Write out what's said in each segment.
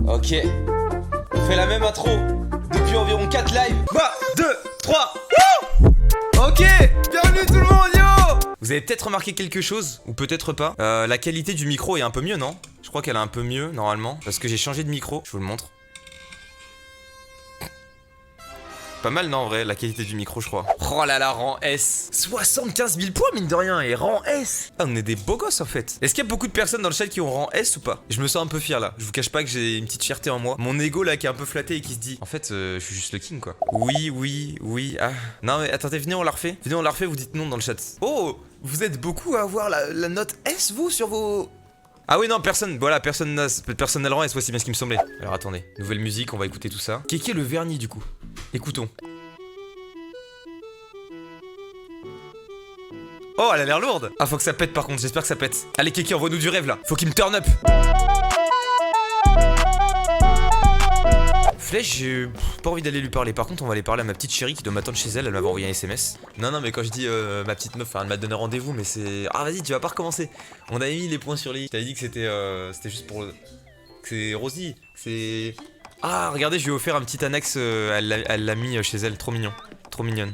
Ok. On fait la même intro depuis environ 4 lives. 3, 2, 3. Ok, bienvenue tout le monde, yo. Vous avez peut-être remarqué quelque chose, ou peut-être pas. La qualité du micro est un peu mieux, non? Je crois qu'elle est un peu mieux, normalement. Parce que j'ai changé de micro, je vous le montre. Pas mal, non, en vrai, la qualité du micro, je crois. Oh là là, rang S. 75 000 points, mine de rien, et rang S. Ah, on est des beaux gosses, en fait. Est-ce qu'il y a beaucoup de personnes dans le chat qui ont rang S ou pas? Je me sens un peu fier, là. Je vous cache pas que j'ai une petite fierté en moi. Mon ego, là, qui est un peu flatté et qui se dit, en fait, je suis juste le king, quoi. Oui, ah. Non, mais attendez, venez, on la refait. Venez, on la refait, vous dites non dans le chat. Oh, vous êtes beaucoup à avoir la note S, vous, sur vos... Ah oui, non, personne, voilà, personne n'a le rang S, ouais, c'est bien ce qui me semblait. Alors attendez, nouvelle musique, on va écouter tout ça. Qui est le vernis du coup? Écoutons. Oh, elle a l'air lourde. Ah, faut que ça pète par contre, j'espère que ça pète. Allez, Kiki, envoie-nous du rêve là. Faut qu'il me turn up. Flèche, j'ai pas envie d'aller lui parler. Par contre, on va aller parler à ma petite chérie qui doit m'attendre chez elle. Elle m'avait envoyé un SMS. Non, mais quand je dis ma petite meuf, elle m'a donné rendez-vous, mais c'est. Ah, vas-y, tu vas pas recommencer. On avait mis les points sur les i. Je t'avais dit que c'était juste pour. C'est Rosie. C'est. Ah, regardez, je lui ai offert un petit annexe. Elle l'a mis chez elle. Trop mignon. Trop mignonne.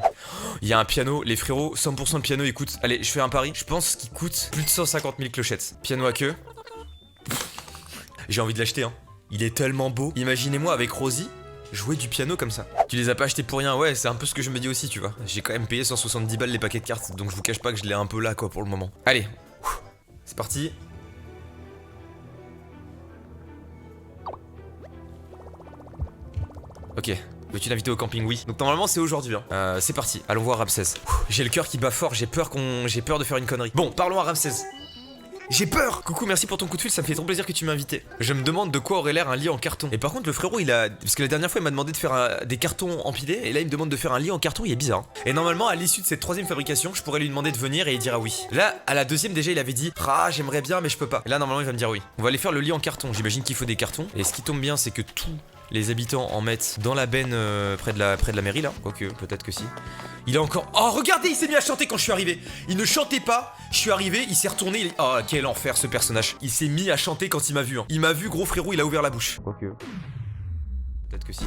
Il y a un piano, les frérots, 100% de piano, écoute. Allez, je fais un pari. Je pense qu'il coûte plus de 150 000 clochettes. Piano à queue. J'ai envie de l'acheter, hein. Il est tellement beau. Imaginez-moi avec Rosie jouer du piano comme ça. Tu les as pas achetés pour rien, ouais, c'est un peu ce que je me dis aussi, tu vois. J'ai quand même payé 170 balles les paquets de cartes, donc je vous cache pas que je l'ai un peu là, quoi, pour le moment. Allez, c'est parti. Ok. Veux-tu l'inviter au camping? Oui. Donc normalement c'est aujourd'hui. Hein. C'est parti. Allons voir Ramsès. J'ai le cœur qui bat fort. J'ai peur de faire une connerie. Bon, parlons à Ramsès. J'ai peur. Coucou, merci pour ton coup de fil. Ça me fait trop plaisir que tu m'aies invité. Je me demande de quoi aurait l'air un lit en carton. Et par contre, le frérot, il a, parce que la dernière fois, il m'a demandé de faire des cartons empilés, et là, il me demande de faire un lit en carton. Il est bizarre. Hein. Et normalement, à l'issue de cette troisième fabrication, je pourrais lui demander de venir et il dira oui. Là, à la deuxième, déjà, il avait dit ah, j'aimerais bien, mais je peux pas. Et là, normalement, il va me dire oui. On va aller faire le lit en carton. J'imagine qu'il faut des cartons. Et ce qui tombe bien, c'est que tout. Les habitants en mettent dans la benne près de la mairie là. Quoique, peut-être que si. Il est encore... Oh, regardez, il s'est mis à chanter quand je suis arrivé. Il ne chantait pas, je suis arrivé, il s'est retourné. Oh, quel enfer ce personnage. Il s'est mis à chanter quand il m'a vu. Hein. Il m'a vu, gros frérot, il a ouvert la bouche. Quoique. Peut-être que si.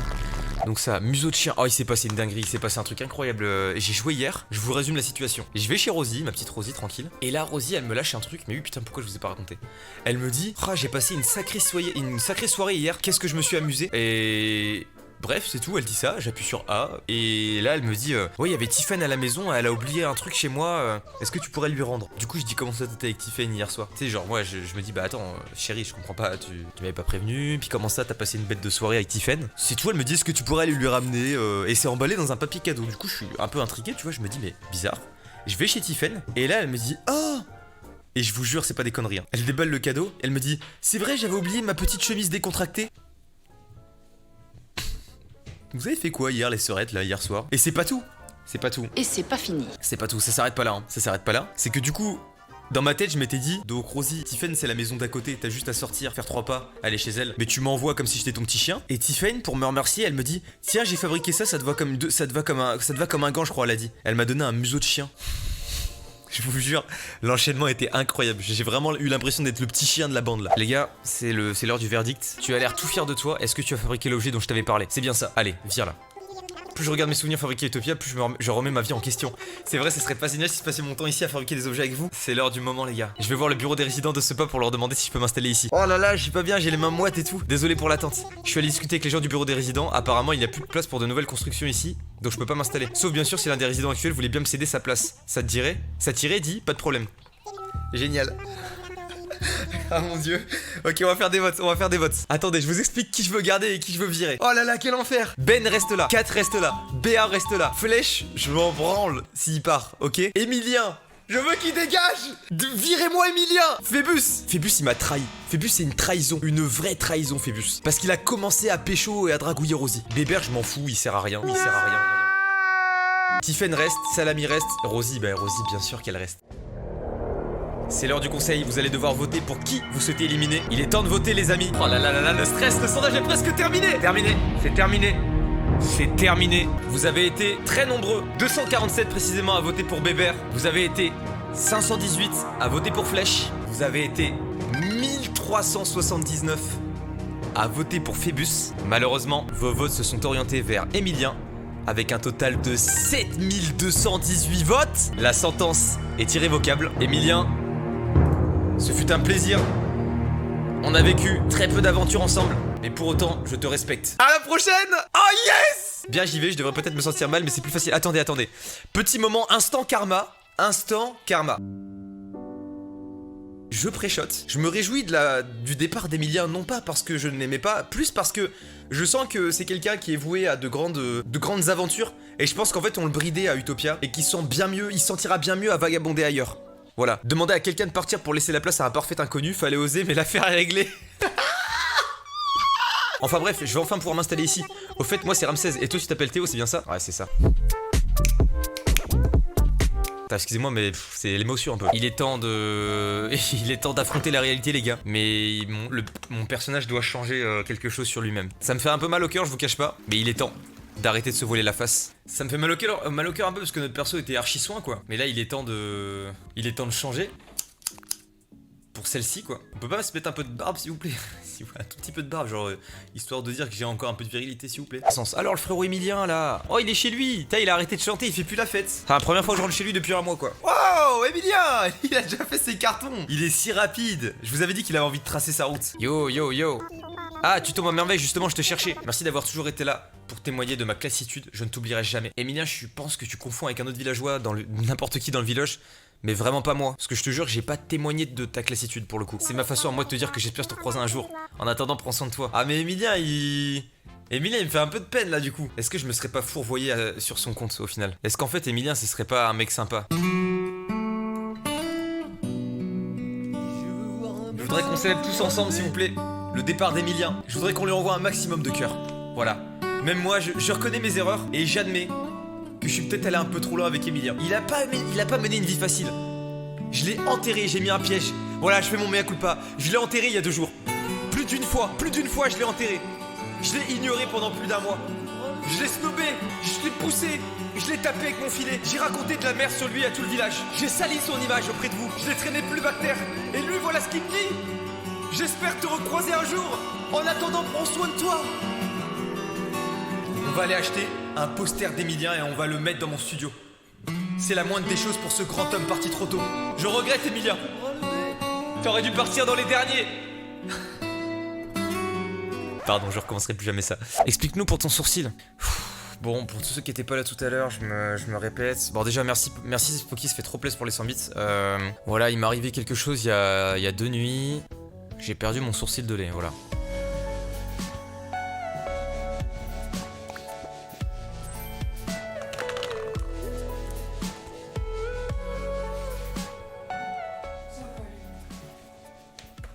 Donc ça, museau de chien. Oh, il s'est passé une dinguerie, il s'est passé un truc incroyable. J'ai joué hier, je vous résume la situation. Je vais chez Rosie, ma petite Rosie, tranquille. Et là, Rosie, elle me lâche un truc. Mais oui, putain, pourquoi je vous ai pas raconté? Elle me dit, ah, j'ai passé une sacrée soirée hier. Qu'est-ce que je me suis amusé. Et... Bref, c'est tout, elle dit ça, j'appuie sur A. Et là, elle me dit, ouais, il y avait Tiffen à la maison, elle a oublié un truc chez moi. Est-ce que tu pourrais lui rendre? Du coup, je dis, comment ça t'étais avec Tiffen hier soir? Tu sais, genre, moi, je me dis, bah attends, chérie, je comprends pas, tu m'avais pas prévenu. Puis comment ça, t'as passé une bête de soirée avec Tiffen? C'est tout, elle me dit, est-ce que tu pourrais aller lui ramener? Et c'est emballé dans un papier cadeau. Du coup, je suis un peu intrigué, tu vois, je me dis, mais bizarre. Je vais chez Tiffen, et là, elle me dit, oh! Et je vous jure, c'est pas des conneries. Hein. Elle déballe le cadeau, elle me dit, c'est vrai, j'avais oublié ma petite chemise décontractée. Vous avez fait quoi hier les sœurettes là hier soir? Et c'est pas tout. C'est pas tout. Et c'est pas fini. C'est pas tout, ça s'arrête pas là. Hein. Ça s'arrête pas là. C'est que du coup, dans ma tête, je m'étais dit, donc Rosie, Tiffen c'est la maison d'à côté, t'as juste à sortir, faire 3 pas, aller chez elle. Mais tu m'envoies comme si j'étais ton petit chien. Et Tiffen, pour me remercier, elle me dit, tiens, j'ai fabriqué ça, ça te va comme un gant, je crois, elle a dit. Elle m'a donné un museau de chien. Je vous jure, l'enchaînement était incroyable. J'ai vraiment eu l'impression d'être le petit chien de la bande là. Les gars, c'est l'heure du verdict. Tu as l'air tout fier de toi. Est-ce que tu as fabriqué l'objet dont je t'avais parlé? C'est bien ça. Allez, viens là. Plus je regarde mes souvenirs fabriqués à Utopia, plus je remets ma vie en question. C'est vrai, ça serait pas génial si je passais mon temps ici à fabriquer des objets avec vous. C'est l'heure du moment, les gars. Je vais voir le bureau des résidents de ce pas pour leur demander si je peux m'installer ici. Oh là là, j'ai pas bien, j'ai les mains moites et tout. Désolé pour l'attente. Je suis allé discuter avec les gens du bureau des résidents. Apparemment, il n'y a plus de place pour de nouvelles constructions ici, donc je peux pas m'installer. Sauf bien sûr si l'un des résidents actuels voulait bien me céder sa place. Ça te dirait? Ça t'irait, dit, pas de problème. Génial. Ah mon dieu. Ok, on va faire des votes, Attendez, je vous explique qui je veux garder et qui je veux virer. Oh là là, quel enfer. Ben reste là, Kat reste là, Béa reste là, Flèche, je m'en branle s'il part, ok. Emilien, je veux qu'il dégage. Virez-moi Emilien. Phébus il m'a trahi. Phébus c'est une trahison, une vraie trahison Phébus. Parce qu'il a commencé à pécho et à dragouiller Rosie. Bébert je m'en fous, il sert à rien, Tiffen reste, Salami reste, Rosie, bah Rosie bien sûr qu'elle reste. C'est l'heure du conseil, vous allez devoir voter pour qui vous souhaitez éliminer. Il est temps de voter les amis. Oh là là là là, le stress, le sondage est presque terminé. C'est terminé. Vous avez été très nombreux, 247 précisément à voter pour Bébert. Vous avez été 518 à voter pour Flèche. Vous avez été 1379 a voté pour Phébus. Malheureusement, vos votes se sont orientés vers Emilien. Avec un total de 7218 votes. La sentence est irrévocable. Emilien, ce fut un plaisir. On a vécu très peu d'aventures ensemble. Mais pour autant, je te respecte. À la prochaine. Oh yes. Bien, j'y vais, je devrais peut-être me sentir mal, mais c'est plus facile. Attendez. Petit moment, instant karma. Instant karma. Je préchote. Je me réjouis du départ d'Emilien, non pas parce que je ne l'aimais pas, plus parce que je sens que c'est quelqu'un qui est voué à de grandes aventures. Et je pense qu'en fait on le bridait à Utopia et qu'il sent bien mieux, il se sentira bien mieux à vagabonder ailleurs. Voilà. Demander à quelqu'un de partir pour laisser la place à un parfait inconnu, fallait oser, mais l'affaire est réglée. Enfin bref, je vais enfin pouvoir m'installer ici. Au fait, moi c'est Ramsès et toi tu t'appelles Théo, c'est bien ça? Ouais, c'est ça. Excusez-moi, mais c'est l'émotion un peu. Il est temps d'affronter la réalité, les gars. Mais mon personnage doit changer quelque chose sur lui-même. Ça me fait un peu mal au cœur, je vous cache pas. Mais il est temps d'arrêter de se voiler la face. Ça me fait mal au cœur un peu parce que notre perso était archi soin, quoi. Mais là, il est temps de changer. Pour celle-ci, quoi. On peut pas se mettre un peu de barbe, s'il vous plaît? Un tout petit peu de barbe, genre histoire de dire que j'ai encore un peu de virilité, s'il vous plaît. Alors le frérot Emilien là, oh il est chez lui, il a arrêté de chanter, il fait plus la fête. C'est la première fois que je rentre chez lui depuis un mois, quoi. Wow, Emilien, il a déjà fait ses cartons. Il est si rapide. Je vous avais dit qu'il avait envie de tracer sa route. Yo. Ah, tu tombes à merveille, justement, je te cherchais. Merci d'avoir toujours été là pour témoigner de ma classitude, je ne t'oublierai jamais. Emilien, je pense que tu confonds avec un autre villageois, n'importe qui dans le village. Mais vraiment pas moi, parce que je te jure que j'ai pas témoigné de ta classitude pour le coup. C'est ma façon à moi de te dire que j'espère te recroiser un jour. En attendant, prends soin de toi. Ah mais Emilien, il me fait un peu de peine là du coup. Est-ce que je me serais pas fourvoyé sur son compte au final? Est-ce qu'en fait Emilien ce serait pas un mec sympa? Je voudrais qu'on célèbre tous ensemble s'il vous plaît le départ d'Emilien. Je voudrais qu'on lui envoie un maximum de cœur. Voilà. Même moi je reconnais mes erreurs et j'admets que je suis peut-être allé un peu trop loin avec Emilien. Il a pas mené une vie facile. Je l'ai enterré, j'ai mis un piège. Voilà, je fais mon mea culpa. Je l'ai enterré il y a 2 jours. Plus d'une fois, je l'ai enterré. Je l'ai ignoré pendant plus d'1 mois. Je l'ai snobé, je l'ai poussé, je l'ai tapé avec mon filet. J'ai raconté de la merde sur lui à tout le village. J'ai sali son image auprès de vous. Je l'ai traîné plus bactère. Et lui, voilà ce qu'il me dit. J'espère te recroiser un jour. En attendant, prends soin de toi. On va aller acheter un poster d'Emilien et on va le mettre dans mon studio. C'est la moindre des choses pour ce grand homme parti trop tôt. Je regrette Emilien. T'aurais dû partir dans les derniers. Pardon, je recommencerai plus jamais ça. Explique-nous pour ton sourcil. Bon, pour tous ceux qui étaient pas là tout à l'heure, je me répète. Bon déjà merci Spocky, ça fait trop plaisir pour les 100 bits. Voilà, il m'est arrivé quelque chose il y a 2 nuits. J'ai perdu mon sourcil de lait, voilà.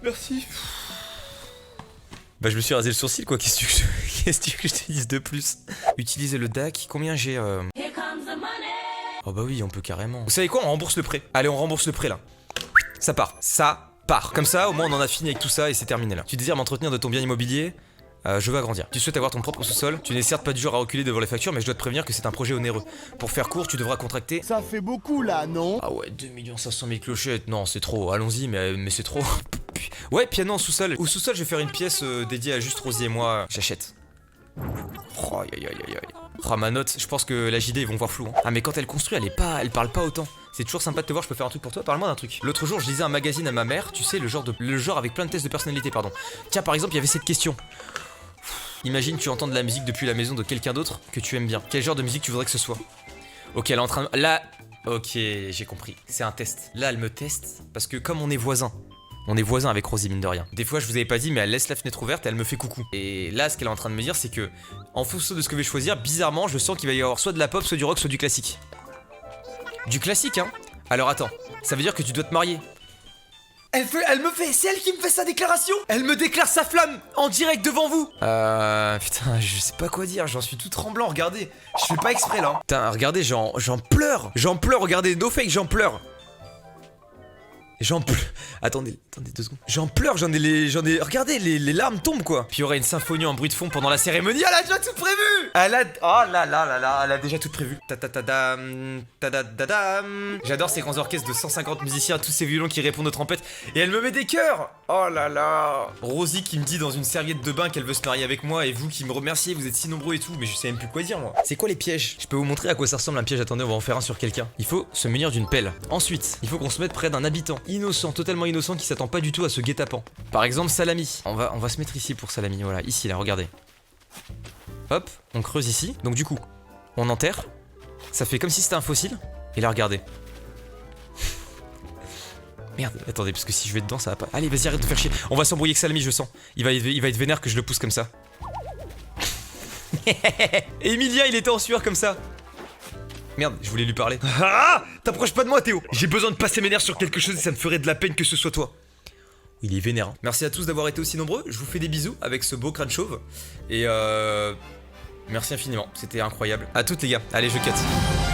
Merci. Bah je me suis rasé le sourcil quoi, qu'est-ce que je te dise de plus? Utiliser le DAC, combien j'ai Oh bah oui, on peut carrément. Vous savez quoi, on rembourse le prêt. Allez, on rembourse le prêt là. Ça part. Comme ça, au moins on en a fini avec tout ça et c'est terminé là. Tu désires m'entretenir de ton bien immobilier? Je veux agrandir. Tu souhaites avoir ton propre sous-sol? Tu n'es certes pas du genre à reculer devant les factures, mais je dois te prévenir que c'est un projet onéreux. Pour faire court, tu devras contracter... Ça fait beaucoup là, non? Ah ouais, 2 500 000 clochettes. Non, c'est trop. Allons-y, mais c'est trop. Ouais, piano en sous-sol. Au sous-sol, je vais faire une pièce dédiée à juste Rosie et moi. J'achète. Oh, aïe. Oh, ma note, je pense que la JD, ils vont voir flou. Hein. Ah, mais quand elle construit, elle parle pas autant. C'est toujours sympa de te voir, je peux faire un truc pour toi. Parle-moi d'un truc. L'autre jour, je lisais un magazine à ma mère, tu sais, le genre avec plein de tests de personnalité, pardon. Tiens, par exemple, il y avait cette question. Imagine, tu entends de la musique depuis la maison de quelqu'un d'autre que tu aimes bien. Quel genre de musique tu voudrais que ce soit? Ok, elle est en train de... Là... Ok, j'ai compris. C'est un test. Là, elle me teste parce que comme on est voisins. On est voisins avec Rosie, mine de rien. Des fois, je vous avais pas dit, mais elle laisse la fenêtre ouverte et elle me fait coucou. Et là, ce qu'elle est en train de me dire, c'est que, en fonction de ce que je vais choisir, bizarrement, je sens qu'il va y avoir soit de la pop, soit du rock, soit du classique. Du classique, hein? Alors attends, ça veut dire que tu dois te marier. C'est elle qui me fait sa déclaration. Elle me déclare sa flamme en direct devant vous. Putain, je sais pas quoi dire, j'en suis tout tremblant, regardez. Je fais pas exprès là. Putain, regardez, j'en pleure, regardez, no fake, j'en pleure. J'en pleure. Attendez 2 secondes. J'en pleure, j'en ai. Regardez, les larmes tombent quoi. Puis il y aura une symphonie en bruit de fond pendant la cérémonie. Elle a déjà tout prévu. Oh là là là là, elle a déjà tout prévu. Ta-ta-ta-dam, ta-da-da-dam. J'adore ces grands orchestres de 150 musiciens, tous ces violons qui répondent aux trompettes. Et elle me met des cœurs. Oh là là. Rosie qui me dit dans une serviette de bain qu'elle veut se marier avec moi. Et vous qui me remerciez, vous êtes si nombreux et tout. Mais je sais même plus quoi dire moi. C'est quoi les pièges? Je peux vous montrer à quoi ça ressemble un piège. Attendez, on va en faire un sur quelqu'un. Il faut se munir d'une pelle. Ensuite, il faut qu'on se mette près d'un habitant innocent, totalement innocent, qui s'attend pas du tout à ce guet-apens. Par exemple, Salami. On va se mettre ici pour Salami. Voilà, ici là, regardez. Hop, on creuse ici. Donc du coup, on enterre. Ça fait comme si c'était un fossile. Et là, regardez. Merde, attendez, parce que si je vais dedans, ça va pas. Allez, vas-y, arrête de faire chier. On va s'embrouiller avec Salami, je sens. Il va être vénère que je le pousse comme ça. Emilia, il était en sueur comme ça. Merde, je voulais lui parler. Ah, t'approches pas de moi, Théo. J'ai besoin de passer mes nerfs sur quelque chose et ça me ferait de la peine que ce soit toi. Il est vénère. Hein. Merci à tous d'avoir été aussi nombreux. Je vous fais des bisous avec ce beau crâne chauve. Et merci infiniment. C'était incroyable. À toutes les gars. Allez, je cut.